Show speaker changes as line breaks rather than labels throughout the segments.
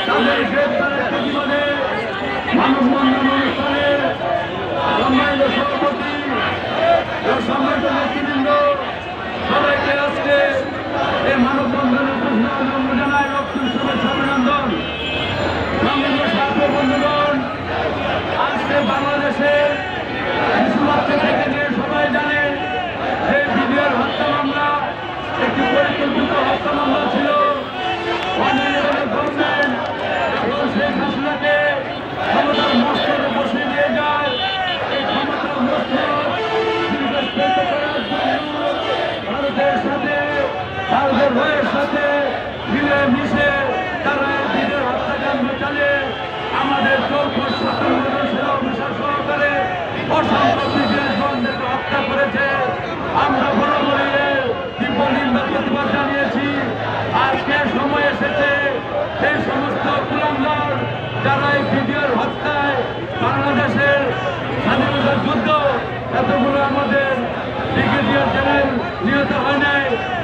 তাদের গ্রেপ্তারের প্রতিবাদে মানববন্ধন অনুষ্ঠানে সম্মানিত সভাপতি ও সম্মানিত নেতৃবৃন্দ সবাইকে আজকে এই মানববন্ধনের ঘোষণা জানায় রক্তিম শুভেচ্ছা অভিনন্দন। সম্মানিত ছাত্র বন্ধুগণ, আজকে বাংলাদেশে শিশু বাচ্চা থেকে নিয়ে সবাই জানে যে বিডিআর হত্যা মামলা একটি পরিকল্পিত হত্যা মামলা ছিল। গভর্নমেন্ট এবং শেখ হাসিনাকে ক্ষমতার মস্তকে বসিয়ে দিয়ে যায়। এই ক্ষমতার মস্তক ভারতের সাথে ভারতের ভয়ের সাথে মিলে মিশে তারা এই দিনের হত্যাকাণ্ড চালিয়ে আমাদের চৌখোর অফিসার সহকারে অসংখ্য বিদেশবন্ধকে হত্যা করেছে। আমরা বরাবরই তীব্র নিন্দা প্রতিবাদ জানিয়েছি। আজকে সময় এসেছে সেই সমস্ত কুলাঙ্গার যারা এই বিডিআর হত্যায় বাংলাদেশের স্বাধীনতার যুদ্ধ এতগুলো আমাদের ব্রিগেডিয়ার জেনারেল নিহত হয় নাই,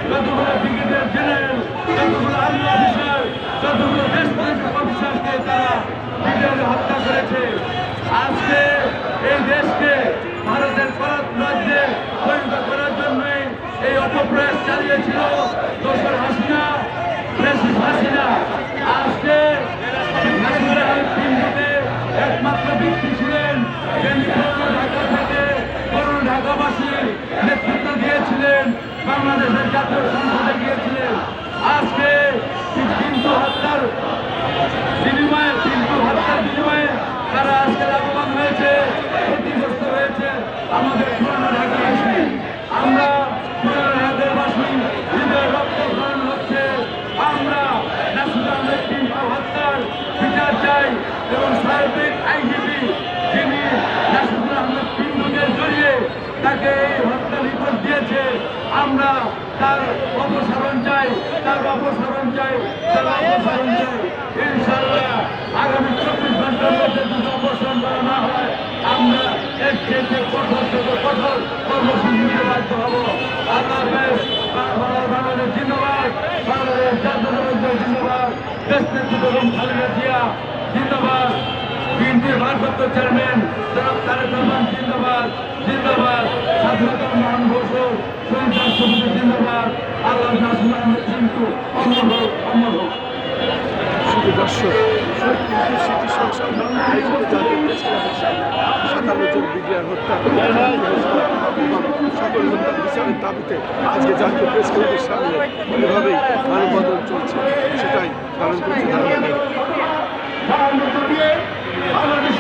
যতগুলো ব্রিগেডিয়ার জেনারেল, যতগুলো আর্মি অফিসার, যতগুলো দেশ পরিচালক অফিসারকে তারা বিডিআরে হত্যা করেছে। আজকে এই দেশকে ভারতের পরাধ রাজ্যে পরিণত করার জন্যই এই অপপ্রয়াস চালিয়েছিল দোসর হাসিনা, হাসিনা। আজকে একমাত্র ব্যক্তি ছিলেন যিনি ঢাকা থেকে ঢাকাবাসীর নেতৃত্ব দিয়েছিলেন, বাংলাদেশের জাতীয় সংসদে গিয়েছিলেন। আজকে কিন্তু হত্যার বিনিময়ে তারা আজকে লাভবান হয়েছে, ক্ষতিগ্রস্ত হয়েছে আমাদের পুরানো ঢাকাবাসী। আমরা পুরানো ঢাকাবাসী হৃদয় রক্তক্ষরণ হচ্ছে। আমরা নাসির আহমেদ পিন্টু হত্যার বিচার চাই এবং সার্বিক আইনজীবী যিনি নাসির আহমেদ পিন্টুকে জড়িয়ে তাকে এই হত্যা রিপোর্ট দিয়েছে, আমরা তার অপসারণ চাই, তার অপসারণ চাই, তার অপসারণ চাই। ইনশাআল্লাহ আগামী 24 ঘন্টার মধ্যে যদি অপসারণ করা না হয় আমরা এর থেকে কঠোর থেকে কঠোর কর্মসূচি নিতে বাধ্য হব। আল্লাহ হাফেজ। বাংলাদেশ জিন্দাবাদ, বাংলাদেশ জাতীয়তাবাদী জিন্দাবাদ, দেশ নেত্রী বেগম খালেদা জিয়া জিন্দাবাদ, বিএনপির ভারপ্রাপ্ত চেয়ারম্যান জনাব তারেক রহমান জিন্দাবাদ, জিন্দাবাদ, স্বাধীনতার মহান ঘোষক শহীদ রাষ্ট্রপতি জিন্দাবাদ, আল্লাহ নাসির আহমেদ পিন্টু অমর হোক, অমর হোক।
দর্শক স্মৃতি সংসদ জন বিডিআর হত্যা সকল হত্যা বিচারের দাবিতে আজকে জাতীয় প্রেস ক্লাবের সামনে এভাবেই মানববন্ধন চলছে, সেটাই পালন করছে।